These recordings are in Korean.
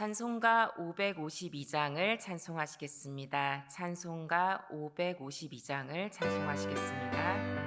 찬송가 552장을 찬송하시겠습니다. 찬송가 552장을 찬송하시겠습니다.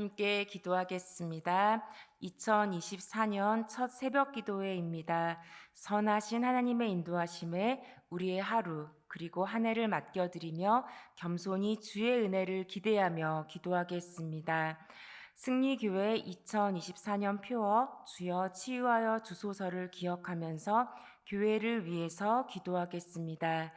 함께 기도하겠습니다. 2024년 첫 새벽 기도회입니다. 선하신 하나님의 인도하심에 우리의 하루 그리고 한 해를 맡겨드리며 겸손히 주의 은혜를 기대하며 기도하겠습니다. 승리교회 2024년 표어 주여 치유하여 주소서를 기억하면서 교회를 위해서 기도하겠습니다.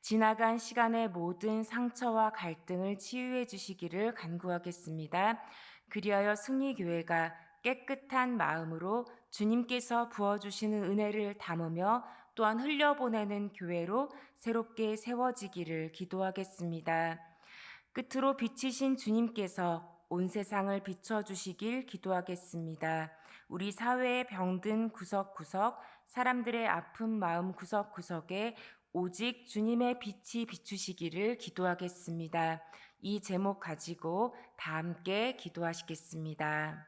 지나간 시간의 모든 상처와 갈등을 치유해 주시기를 간구하겠습니다. 그리하여 승리교회가 깨끗한 마음으로 주님께서 부어주시는 은혜를 담으며 또한 흘려보내는 교회로 새롭게 세워지기를 기도하겠습니다. 끝으로 빛이신 주님께서 온 세상을 비춰주시길 기도하겠습니다. 우리 사회의 병든 구석구석, 사람들의 아픈 마음 구석구석에 오직 주님의 빛이 비추시기를 기도하겠습니다. 이 제목 가지고 다 함께 기도하시겠습니다.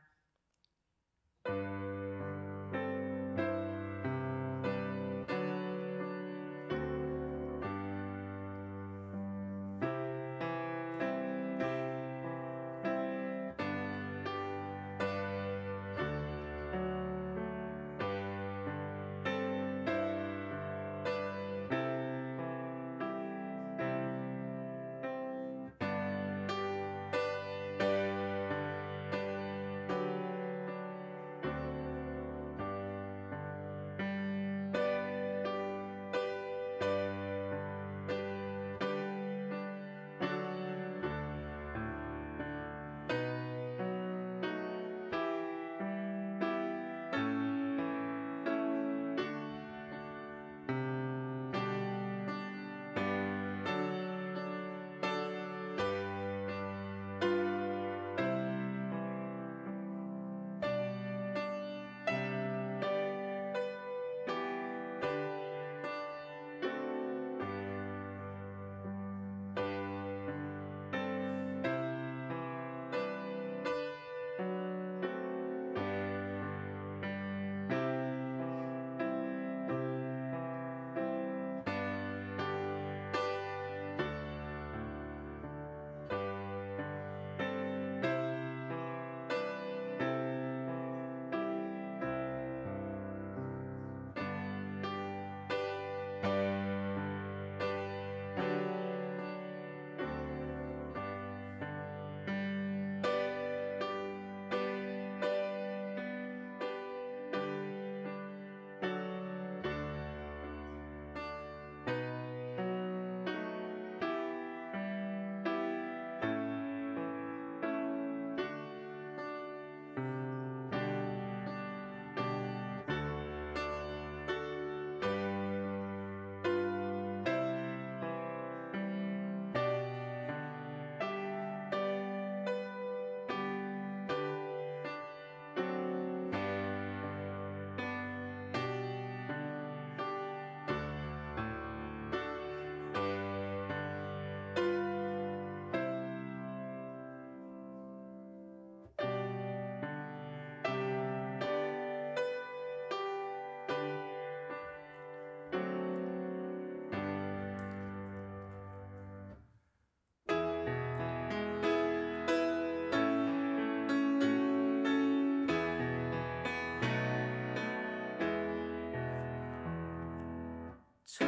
좋으신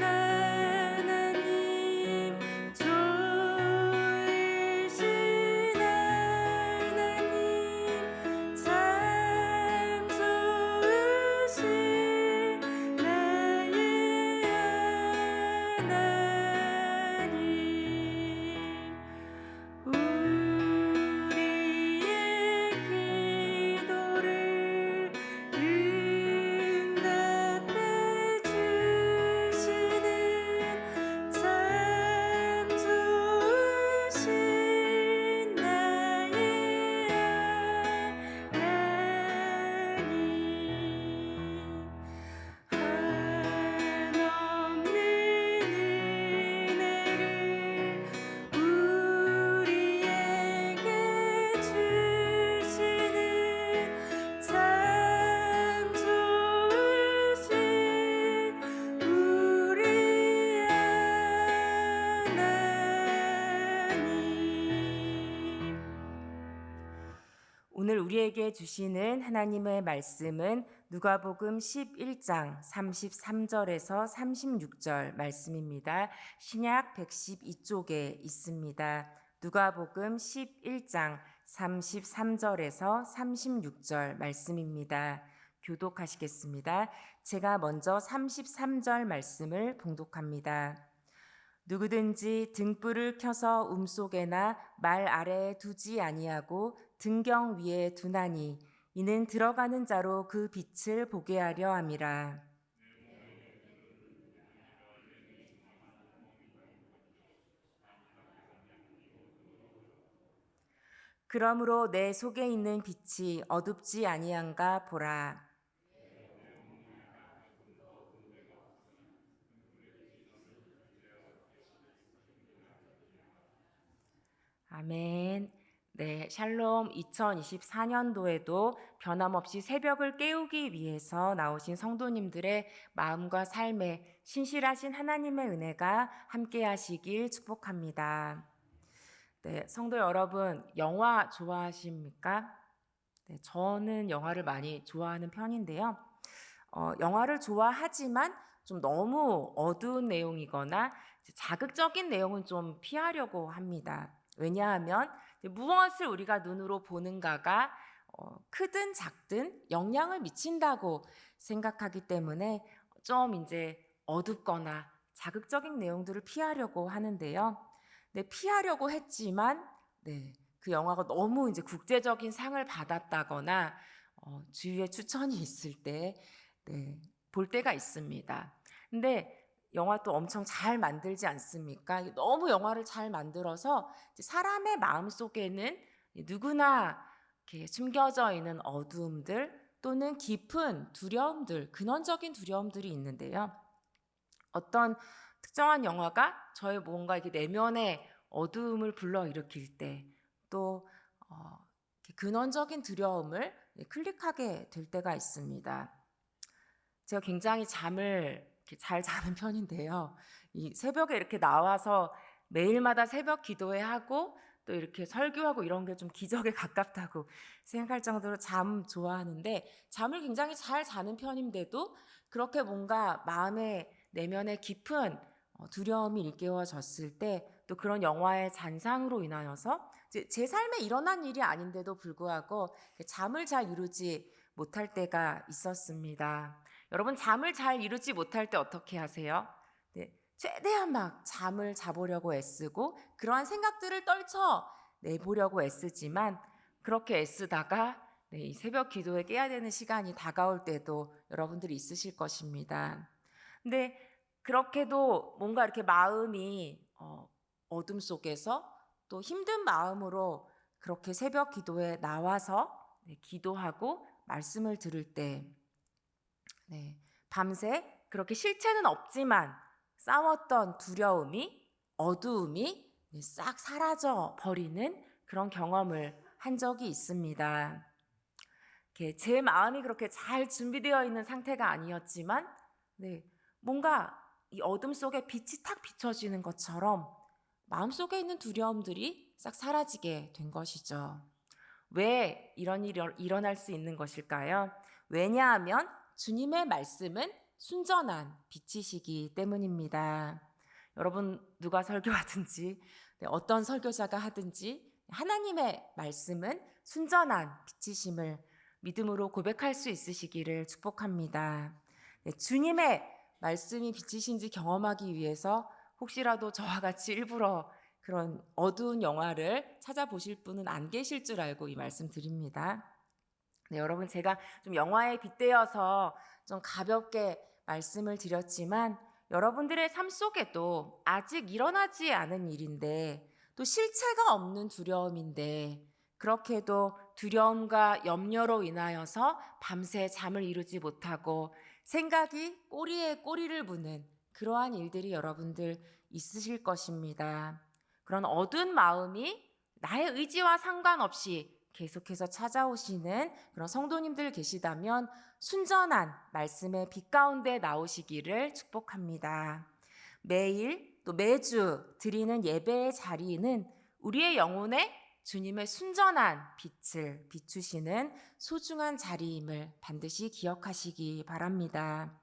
하나님, 좋으신 하나님, 참 좋으신 나의 하나님. 우리의 기도를 응답해 주시는 참 좋으신 나의 하나님. 한없는 은혜를 우리에게 주시는 참 좋으신 우리 하나님. 오늘 우리에게 주시는 하나님의 말씀은 누가복음 11장 33절에서 36절 말씀입니다. 신약 112쪽에 있습니다. 누가복음 11장 33절에서 36절 말씀입니다. 교독하시겠습니다. 제가 먼저 33절 말씀을 봉독합니다. 누구든지 등불을 켜서 움속에나 말 아래에 두지 아니하고 등경 위에 두나니 이는 들어가는 자로 그 빛을 보게 하려 함이라. 그러므로 내 속에 있는 빛이 어둡지 아니한가 보라. 아멘. 네, 샬롬 2024년도에도 변함없이 새벽을 깨우기 위해서 나오신 성도님들의 마음과 삶에 신실하신 하나님의 은혜가 함께 하시길 축복합니다. 네, 성도 여러분, 영화 좋아하십니까? 네, 저는 영화를 많이 좋아하는 편인데요. 영화를 좋아하지만 좀 너무 어두운 내용이거나 자극적인 내용은 좀 피하려고 합니다. 왜냐하면 무엇을 우리가 눈으로 보는가가 크든 작든 영향을 미친다고 생각하기 때문에 좀 이제 어둡거나 자극적인 내용들을 피하려고 하는데요. 네, 피하려고 했지만 그 영화가 너무 이제 국제적인 상을 받았다거나 주위에 추천이 있을 때 볼 때가 있습니다. 근데 영화 또 엄청 잘 만들지 않습니까? 너무 영화를 잘 만들어서 사람의 마음 속에는 누구나 이렇게 숨겨져 있는 어두움들 또는 깊은 두려움들, 근원적인 두려움들이 있는데요. 어떤 특정한 영화가 저의 뭔가 이렇게 내면의 어두움을 불러일으킬 때 또 근원적인 두려움을 클릭하게 될 때가 있습니다. 제가 굉장히 잠을 잘 자는 편인데요. 이 새벽에 이렇게 나와서 매일마다 새벽 기도회 하고 또 이렇게 설교하고 이런 게 좀 기적에 가깝다고 생각할 정도로 잠 좋아하는데 잠을 굉장히 잘 자는 편인데도 그렇게 뭔가 마음의 내면에 깊은 두려움이 일깨워졌을 때 또 그런 영화의 잔상으로 인하여서 제 삶에 일어난 일이 아닌데도 불구하고 잠을 잘 이루지 못할 때가 있었습니다. 여러분 잠을 잘 이루지 못할 때 어떻게 하세요? 최대한 막 잠을 자보려고 애쓰고 그러한 생각들을 떨쳐내보려고 애쓰지만 그렇게 애쓰다가 이 새벽 기도에 깨야 되는 시간이 다가올 때도 여러분들이 있으실 것입니다. 근데 그렇게도 뭔가 이렇게 마음이 어둠 속에서 또 힘든 마음으로 그렇게 새벽 기도에 나와서 기도하고 말씀을 들을 때 밤새 그렇게 실체는 없지만 싸웠던 두려움이 어두움이 싹 사라져 버리는 그런 경험을 한 적이 있습니다. 제 마음이 그렇게 잘 준비되어 있는 상태가 아니었지만 뭔가 이 어둠 속에 빛이 탁 비춰지는 것처럼 마음속에 있는 두려움들이 싹 사라지게 된 것이죠. 왜 이런 일이 일어날 수 있는 것일까요? 왜냐하면 주님의 말씀은 순전한 빛이시기 때문입니다. 여러분 누가 설교하든지 어떤 설교자가 하든지 하나님의 말씀은 순전한 빛이심을 믿음으로 고백할 수 있으시기를 축복합니다. 주님의 말씀이 빛이신지 경험하기 위해서 혹시라도 저와 같이 일부러 그런 어두운 영화를 찾아보실 분은 안 계실 줄 알고 이 말씀 드립니다. 네, 여러분 제가 좀 영화에 빗대어서 좀 가볍게 말씀을 드렸지만 여러분들의 삶 속에도 아직 일어나지 않은 일인데 또 실체가 없는 두려움인데 그렇게도 두려움과 염려로 인하여서 밤새 잠을 이루지 못하고 생각이 꼬리에 꼬리를 무는 그러한 일들이 여러분들 있으실 것입니다. 그런 어두운 마음이 나의 의지와 상관없이 계속해서 찾아오시는 그런 성도님들 계시다면 순전한 말씀의 빛 가운데 나오시기를 축복합니다. 매일 또 매주 드리는 예배의 자리는 우리의 영혼에 주님의 순전한 빛을 비추시는 소중한 자리임을 반드시 기억하시기 바랍니다.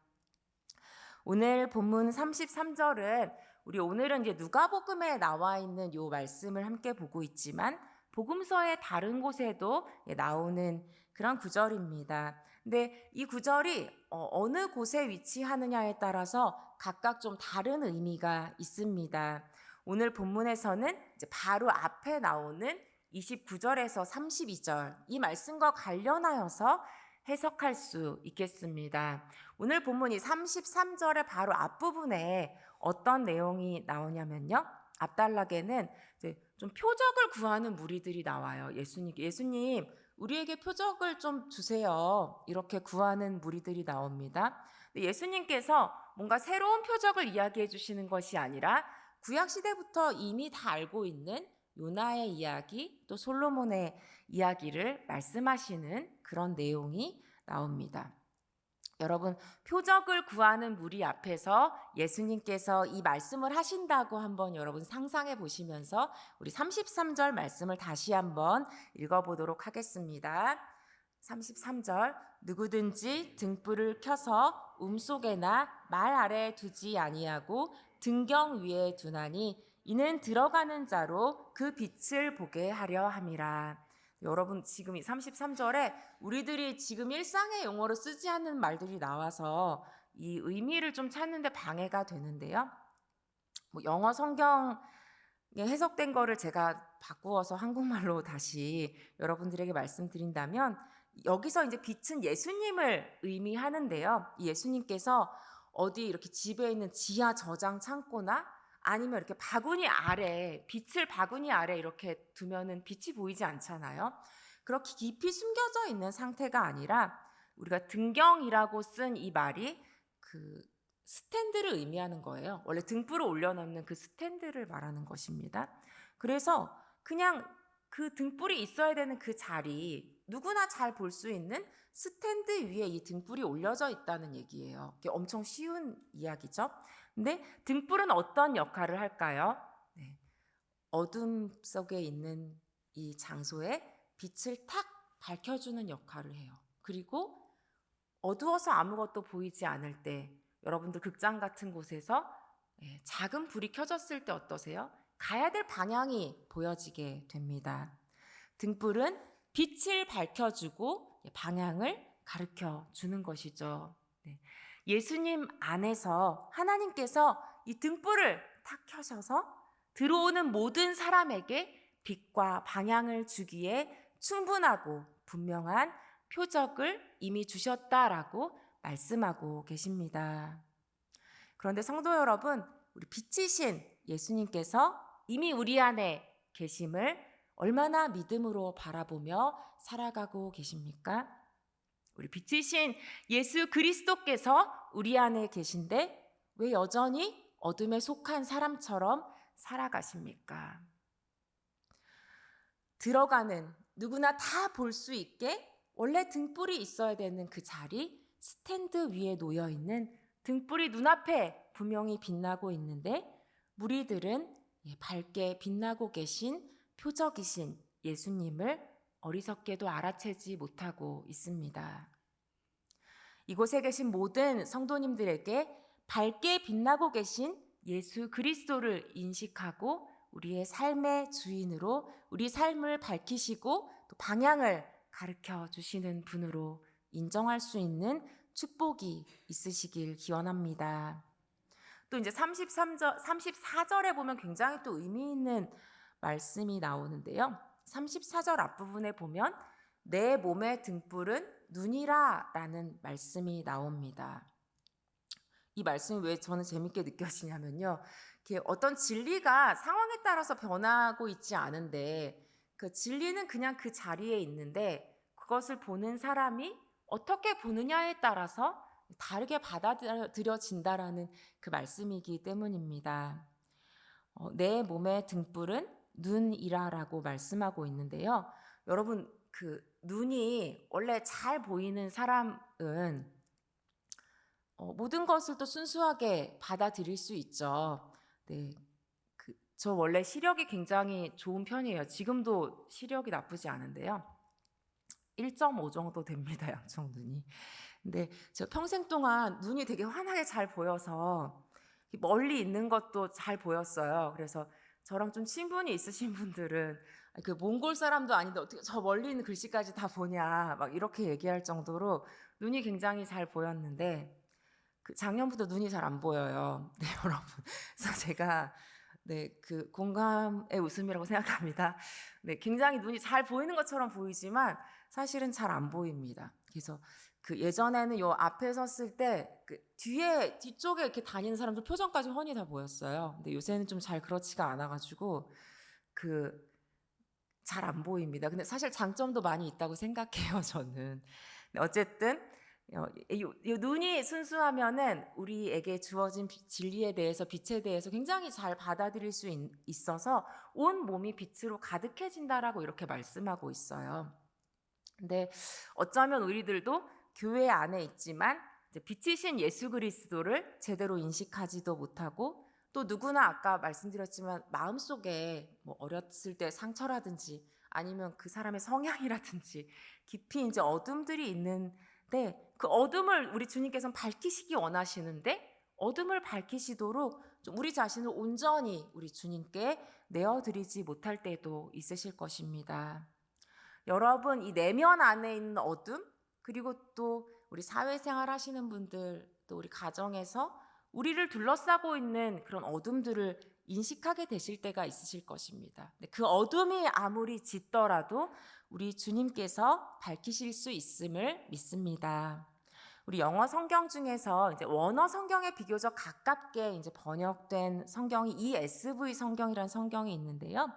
오늘 본문 33절은 우리 오늘은 이제 누가복음에 나와 있는 요 말씀을 함께 보고 있지만 복음서의 다른 곳에도 나오는 그런 구절입니다. 근데 이 구절이 어느 곳에 위치하느냐에 따라서 각각 좀 다른 의미가 있습니다. 오늘 본문에서는 이제 바로 앞에 나오는 29절에서 32절 이 말씀과 관련하여서 해석할 수 있겠습니다. 오늘 본문이 33절의 바로 앞부분에 어떤 내용이 나오냐면요. 앞단락에는 이제 좀 표적을 구하는 무리들이 나와요. 예수님, 우리에게 표적을 좀 주세요. 이렇게 구하는 무리들이 나옵니다. 예수님께서 뭔가 새로운 표적을 이야기해 주시는 것이 아니라 구약 시대부터 이미 다 알고 있는 요나의 이야기, 또 솔로몬의 이야기를 말씀하시는 그런 내용이 나옵니다. 여러분, 표적을 구하는 무리 앞에서 예수님께서 이 말씀을 하신다고 한번 여러분 상상해 보시면서 우리 33절 말씀을 다시 한번 읽어보도록 하겠습니다. 33절 누구든지 등불을 켜서 움속에나 말 아래에 두지 아니하고 등경 위에 두나니 이는 들어가는 자로 그 빛을 보게 하려 함이라. 여러분 지금 이 33절에 우리들이 지금 일상의 용어로 쓰지 않는 말들이 나와서 이 의미를 좀 찾는데 방해가 되는데요. 영어 성경에 해석된 거를 제가 바꾸어서 한국말로 다시 여러분들에게 말씀드린다면 여기서 이제 빛은 예수님을 의미하는데요. 이 예수님께서 어디 이렇게 집에 있는 지하 저장 창고나 아니면 이렇게 바구니 아래, 빛을 바구니 아래 이렇게 두면은 빛이 보이지 않잖아요. 그렇게 깊이 숨겨져 있는 상태가 아니라 우리가 등경이라고 쓴 이 말이 그 스탠드를 의미하는 거예요. 원래 등불을 올려놓는 그 스탠드를 말하는 것입니다. 그래서 그냥 그 등불이 있어야 되는 그 자리, 누구나 잘 볼 수 있는 스탠드 위에 이 등불이 올려져 있다는 얘기예요. 이게 엄청 쉬운 이야기죠. 근데 등불은 어떤 역할을 할까요? 네. 어둠 속에 있는 이 장소에 빛을 탁 밝혀주는 역할을 해요. 그리고 어두워서 아무것도 보이지 않을 때 여러분들 극장 같은 곳에서 작은 불이 켜졌을 때 어떠세요? 가야 될 방향이 보여지게 됩니다. 등불은 빛을 밝혀주고 방향을 가르쳐 주는 것이죠. 예수님 안에서 하나님께서 이 등불을 탁 켜셔서 들어오는 모든 사람에게 빛과 방향을 주기에 충분하고 분명한 표적을 이미 주셨다라고 말씀하고 계십니다. 그런데 성도 여러분, 우리 빛이신 예수님께서 이미 우리 안에 계심을 얼마나 믿음으로 바라보며 살아가고 계십니까? 우리 빛이신 예수 그리스도께서 우리 안에 계신데 왜 여전히 어둠에 속한 사람처럼 살아가십니까? 들어가는 누구나 다 볼 수 있게 원래 등불이 있어야 되는 그 자리, 스탠드 위에 놓여 있는 등불이 눈앞에 분명히 빛나고 있는데 무리들은 밝게 빛나고 계신 표적이신 예수님을 어리석게도 알아채지 못하고 있습니다. 이곳에 계신 모든 성도님들에게 밝게 빛나고 계신 예수 그리스도를 인식하고 우리의 삶의 주인으로 우리 삶을 밝히시고 또 방향을 가르쳐 주시는 분으로 인정할 수 있는 축복이 있으시길 기원합니다. 또 이제 34절에 보면 굉장히 또 의미 있는 말씀이 나오는데요. 34절 앞부분에 보면 내 몸의 등불은 눈이라 라는 말씀이 나옵니다. 이 말씀이 왜 저는 재밌게 느껴지냐면요. 어떤 진리가 상황에 따라서 변하고 있지 않은데 그 진리는 그냥 그 자리에 있는데 그것을 보는 사람이 어떻게 보느냐에 따라서 다르게 받아들여진다라는 그 말씀이기 때문입니다. 내 몸의 등불은 눈이라라고 말씀하고 있는데요. 여러분 그 눈이 원래 잘 보이는 사람은 모든 것을 또 순수하게 받아들일 수 있죠. 네, 저 원래 시력이 굉장히 좋은 편이에요. 지금도 시력이 나쁘지 않은데요. 1.5 정도 됩니다, 양쪽 눈이. 근데 제가 평생 동안 눈이 되게 환하게 잘 보여서 멀리 있는 것도 잘 보였어요. 그래서 저랑 좀 친분이 있으신 분들은 그 몽골 사람도 아닌데 어떻게 저 멀리 있는 글씨까지 다 보냐 막 이렇게 얘기할 정도로 눈이 굉장히 잘 보였는데 작년부터 눈이 잘 안 보여요. 네, 여러분. 그래서 제가 그 공감의 웃음이라고 생각합니다. 네, 굉장히 눈이 잘 보이는 것처럼 보이지만 사실은 잘 안 보입니다. 그래서 예전에는 요 앞에 섰을 때 뒤쪽에 이렇게 다니는 사람들 표정까지 훤히 다 보였어요. 근데 요새는 좀 잘 그렇지가 않아가지고 잘 안 보입니다. 근데 사실 장점도 많이 있다고 생각해요, 저는. 어쨌든 눈이 순수하면은 우리에게 주어진 진리에 대해서 빛에 대해서 굉장히 잘 받아들일 수 있어서 온 몸이 빛으로 가득해진다라고 이렇게 말씀하고 있어요. 근데 어쩌면 우리들도 교회 안에 있지만 빛이신 예수 그리스도를 제대로 인식하지도 못하고 또 누구나 아까 말씀드렸지만 마음속에 뭐 어렸을 때 상처라든지 아니면 그 사람의 성향이라든지 깊이 이제 어둠들이 있는데 그 어둠을 우리 주님께서는 밝히시기 원하시는데 어둠을 밝히시도록 좀 우리 자신을 온전히 우리 주님께 내어드리지 못할 때도 있으실 것입니다. 여러분 이 내면 안에 있는 어둠 그리고 또 우리 사회생활 하시는 분들 또 우리 가정에서 우리를 둘러싸고 있는 그런 어둠들을 인식하게 되실 때가 있으실 것입니다. 그 어둠이 아무리 짙더라도 우리 주님께서 밝히실 수 있음을 믿습니다. 우리 영어 성경 중에서 이제 원어 성경에 비교적 가깝게 이제 번역된 성경이 ESV 성경이라는 성경이 있는데요.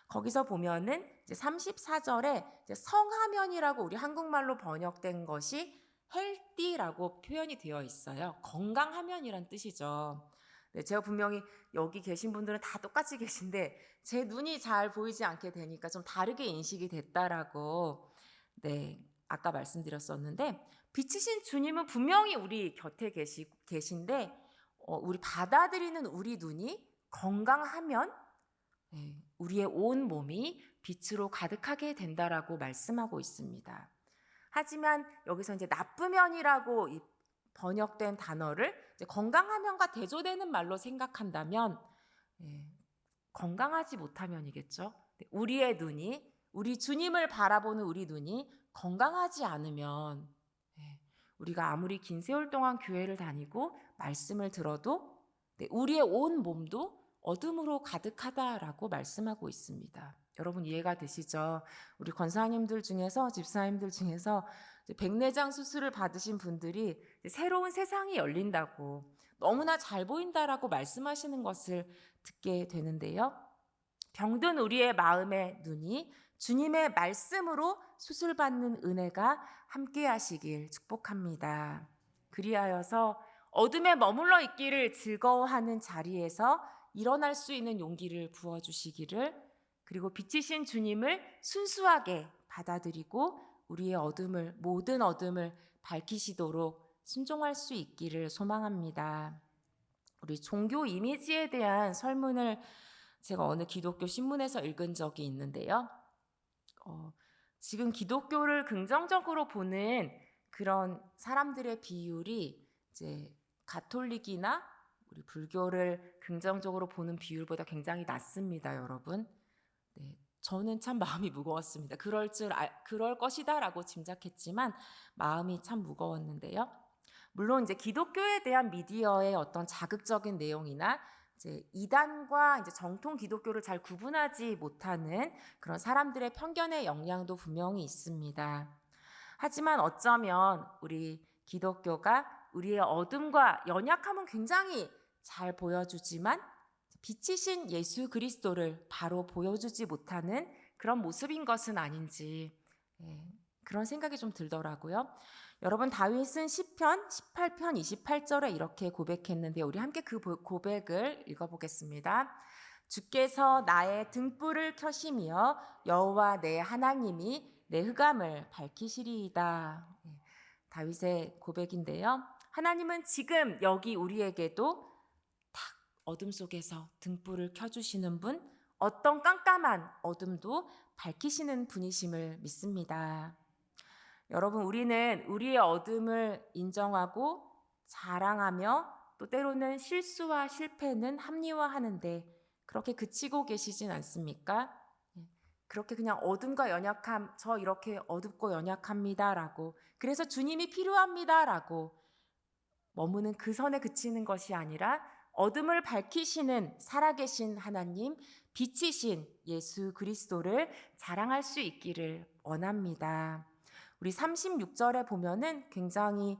거기서 보면은 이제 34절에 이제 성화면이라고 우리 한국말로 번역된 것이 healthy라고 표현이 되어 있어요. 건강하면이란 뜻이죠. 네, 제가 분명히 여기 계신 분들은 다 똑같이 계신데 제 눈이 잘 보이지 않게 되니까 좀 다르게 인식이 됐다라고 아까 말씀드렸었는데 빛이신 주님은 분명히 우리 곁에 계신데 우리 받아들이는 우리 눈이 건강하면 우리의 온 몸이 빛으로 가득하게 된다라고 말씀하고 있습니다. 하지만 여기서 이제 나쁘면이라고 번역된 단어를 이제 건강하면과 대조되는 말로 생각한다면 건강하지 못하면이겠죠. 우리의 눈이 우리 주님을 바라보는 우리 눈이 건강하지 않으면 우리가 아무리 긴 세월 동안 교회를 다니고 말씀을 들어도 우리의 온 몸도 어둠으로 가득하다라고 말씀하고 있습니다. 여러분 이해가 되시죠? 우리 권사님들 중에서 집사님들 중에서 백내장 수술을 받으신 분들이 새로운 세상이 열린다고 너무나 잘 보인다라고 말씀하시는 것을 듣게 되는데요. 병든 우리의 마음의 눈이 주님의 말씀으로 수술받는 은혜가 함께 하시길 축복합니다. 그리하여서 어둠에 머물러 있기를 즐거워하는 자리에서 일어날 수 있는 용기를 부어주시기를 그리고 빛이신 주님을 순수하게 받아들이고 우리의 모든 어둠을 밝히시도록 순종할 수 있기를 소망합니다. 우리 종교 이미지에 대한 설문을 제가 어느 기독교 신문에서 읽은 적이 있는데요. 지금 기독교를 긍정적으로 보는 그런 사람들의 비율이 이제 가톨릭이나 우리 불교를 긍정적으로 보는 비율보다 굉장히 낮습니다, 여러분. 네, 저는 참 마음이 무거웠습니다. 그럴 것이다라고 짐작했지만 마음이 참 무거웠는데요. 물론 이제 기독교에 대한 미디어의 어떤 자극적인 내용이나 이제 이단과 이제 정통 기독교를 잘 구분하지 못하는 그런 사람들의 편견의 영향도 분명히 있습니다. 하지만 어쩌면 우리 기독교가 우리의 어둠과 연약함은 굉장히 잘 보여주지만 빛이신 예수 그리스도를 바로 보여주지 못하는 그런 모습인 것은 아닌지 그런 생각이 좀 들더라고요. 여러분, 다윗은 시편 18편 28절에 이렇게 고백했는데 우리 함께 그 고백을 읽어보겠습니다. 주께서 나의 등불을 켜시며 여호와 내 하나님이 내 흑암을 밝히시리이다. 다윗의 고백인데요. 하나님은 지금 여기 우리에게도 탁 어둠 속에서 등불을 켜주시는 분, 어떤 깜깜한 어둠도 밝히시는 분이심을 믿습니다. 여러분, 우리는 우리의 어둠을 인정하고 자랑하며 또 때로는 실수와 실패는 합리화하는데 그렇게 그치고 계시진 않습니까? 그렇게 그냥 어둠과 연약함, 저 이렇게 어둡고 연약합니다라고, 그래서 주님이 필요합니다라고 머무는 그 선에 그치는 것이 아니라 어둠을 밝히시는 살아계신 하나님, 빛이신 예수 그리스도를 자랑할 수 있기를 원합니다. 우리 36절에 보면은 굉장히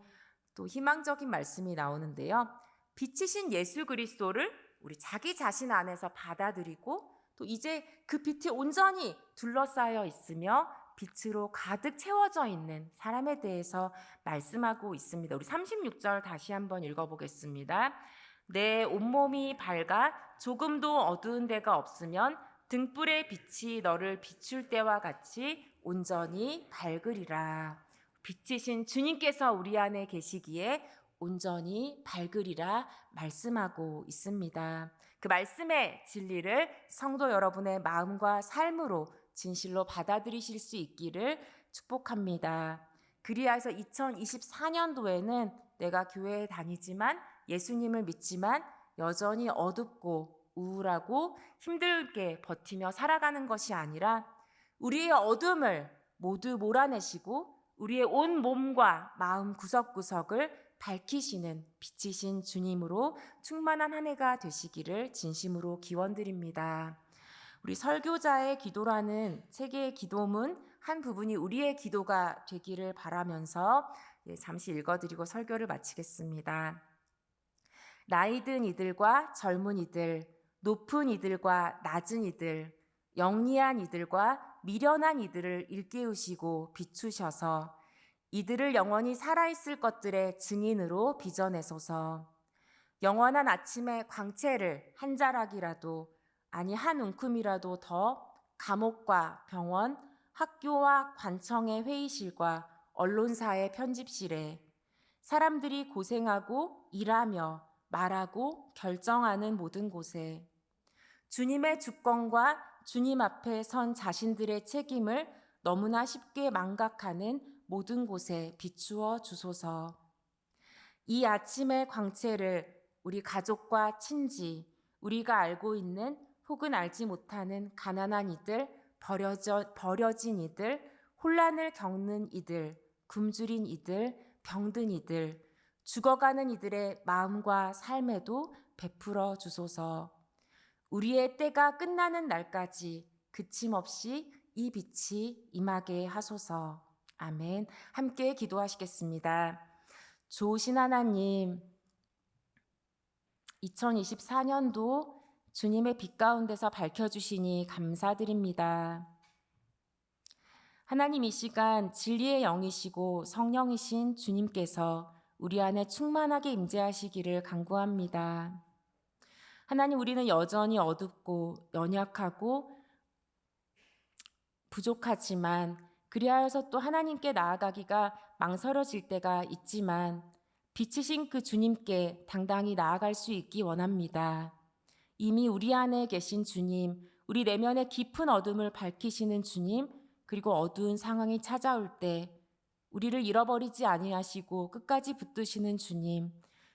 또 희망적인 말씀이 나오는데요. 빛이신 예수 그리스도를 우리 자기 자신 안에서 받아들이고 또 이제 그 빛이 온전히 둘러싸여 있으며 빛으로 가득 채워져 있는 사람에 대해서 말씀하고 있습니다. 우리 36절 다시 한번 읽어보겠습니다. 내 온몸이 밝아 조금도 어두운 데가 없으면 등불의 빛이 너를 비출 때와 같이 온전히 밝으리라. 빛이신 주님께서 우리 안에 계시기에 온전히 밝으리라 말씀하고 있습니다. 그 말씀의 진리를 성도 여러분의 마음과 삶으로 진실로 받아들이실 수 있기를 축복합니다. 그리하여서 2024년도에는 내가 교회에 다니지만 예수님을 믿지만 여전히 어둡고 우울하고 힘들게 버티며 살아가는 것이 아니라 우리의 어둠을 모두 몰아내시고 우리의 온 몸과 마음 구석구석을 밝히시는 빛이신 주님으로 충만한 한 해가 되시기를 진심으로 기원드립니다. 우리 설교자의 기도라는 책의 기도문 한 부분이 우리의 기도가 되기를 바라면서 잠시 읽어드리고 설교를 마치겠습니다. 나이든 이들과 젊은 이들, 높은 이들과 낮은 이들, 영리한 이들과 미련한 이들을 일깨우시고 비추셔서 이들을 영원히 살아있을 것들의 증인으로 빚어내소서. 영원한 아침의 광채를 한 자락이라도 아니 한 움큼이라도 더 감옥과 병원, 학교와 관청의 회의실과 언론사의 편집실에 사람들이 고생하고 일하며 말하고 결정하는 모든 곳에 주님의 주권과 주님 앞에 선 자신들의 책임을 너무나 쉽게 망각하는 모든 곳에 비추어 주소서. 이 아침의 광채를 우리 가족과 친지, 우리가 알고 있는 혹은 알지 못하는 가난한 이들, 버려진 이들, 혼란을 겪는 이들, 굶주린 이들, 병든 이들, 죽어가는 이들의 마음과 삶에도 베풀어 주소서. 우리의 때가 끝나는 날까지 그침없이 이 빛이 임하게 하소서. 아멘. 함께 기도하시겠습니다. 좋으신 하나님, 2024년도 주님의 빛 가운데서 밝혀주시니 감사드립니다. 하나님, 이 시간 진리의 영이시고 성령이신 주님께서 우리 안에 충만하게 임재하시기를 간구합니다. 하나님, 우리는 여전히 어둡고 연약하고 부족하지만 그리하여서 또 하나님께 나아가기가 망설여질 때가 있지만 빛이신 그 주님께 당당히 나아갈 수 있기 원합니다. 이미 우리 안에 계신 주님, 우리 내면의 깊은 어둠을 밝히시는 주님, 그리고 어두운 상황이 찾아올 때 우리를 잃어버리지 아니하시고 끝까지 붙드시는 주님,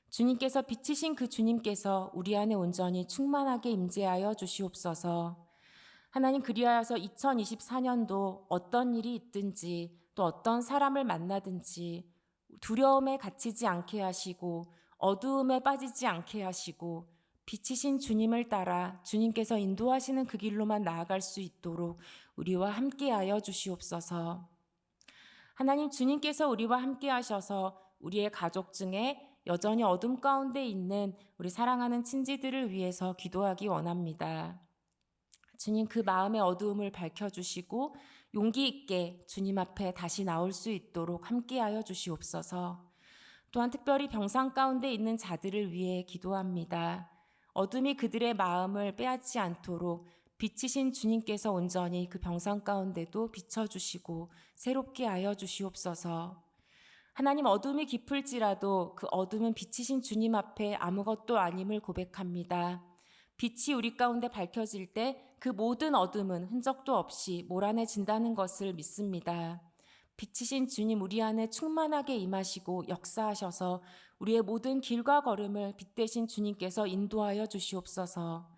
주님께서 빛이신 그 주님께서 우리 안에 온전히 충만하게 임재하여 주시옵소서. 하나님, 그리하여서 2024년도 어떤 일이 있든지 또 어떤 사람을 만나든지 두려움에 갇히지 않게 하시고 어두움에 빠지지 않게 하시고 빛이신 주님을 따라 주님께서 인도하시는 그 길로만 나아갈 수 있도록 우리와 함께하여 주시옵소서. 하나님, 주님께서 우리와 함께 하셔서 우리의 가족 중에 여전히 어둠 가운데 있는 우리 사랑하는 친지들을 위해서 기도하기 원합니다. 주님, 그 마음의 어두움을 밝혀주시고 용기 있게 주님 앞에 다시 나올 수 있도록 함께하여 주시옵소서. 또한 특별히 병상 가운데 있는 자들을 위해 기도합니다. 어둠이 그들의 마음을 빼앗지 않도록 빛이신 주님께서 온전히 그 병상 가운데도 비춰주시고 새롭게 하여 주시옵소서. 하나님, 어둠이 깊을지라도 그 어둠은 빛이신 주님 앞에 아무것도 아님을 고백합니다. 빛이 우리 가운데 밝혀질 때 그 모든 어둠은 흔적도 없이 몰아내진다는 것을 믿습니다. 빛이신 주님, 우리 안에 충만하게 임하시고 역사하셔서 우리의 모든 길과 걸음을 빛 대신 주님께서 인도하여 주시옵소서.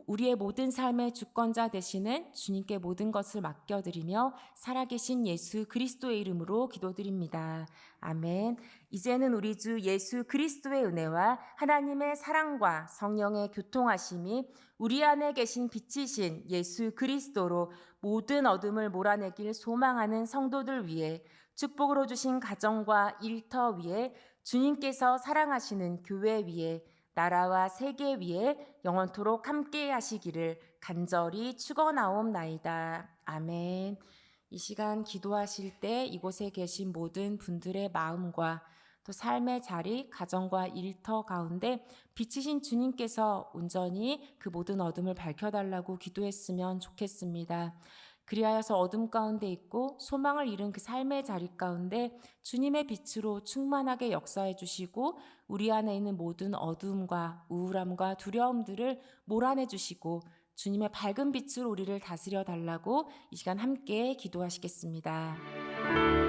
우리의 모든 삶의 주권자 되시는 주님께 모든 것을 맡겨드리며 살아계신 예수 그리스도의 이름으로 기도드립니다. 아멘. 이제는 우리 주 예수 그리스도의 은혜와 하나님의 사랑과 성령의 교통하심이 우리 안에 계신 빛이신 예수 그리스도로 모든 어둠을 몰아내길 소망하는 성도들 위해, 축복으로 주신 가정과 일터 위에, 주님께서 사랑하시는 교회 위에, 나라와 세계 위에 영원토록 함께 하시기를 간절히 축원하옵나이다. 아멘. 이 시간 기도하실 때 이곳에 계신 모든 분들의 마음과 또 삶의 자리, 가정과 일터 가운데 빛이신 주님께서 온전히 그 모든 어둠을 밝혀달라고 기도했으면 좋겠습니다. 그리하여서 어둠 가운데 있고 소망을 잃은 그 삶의 자리 가운데 주님의 빛으로 충만하게 역사해 주시고 우리 안에 있는 모든 어두움과 우울함과 두려움들을 몰아내 주시고 주님의 밝은 빛으로 우리를 다스려 달라고 이 시간 함께 기도하시겠습니다.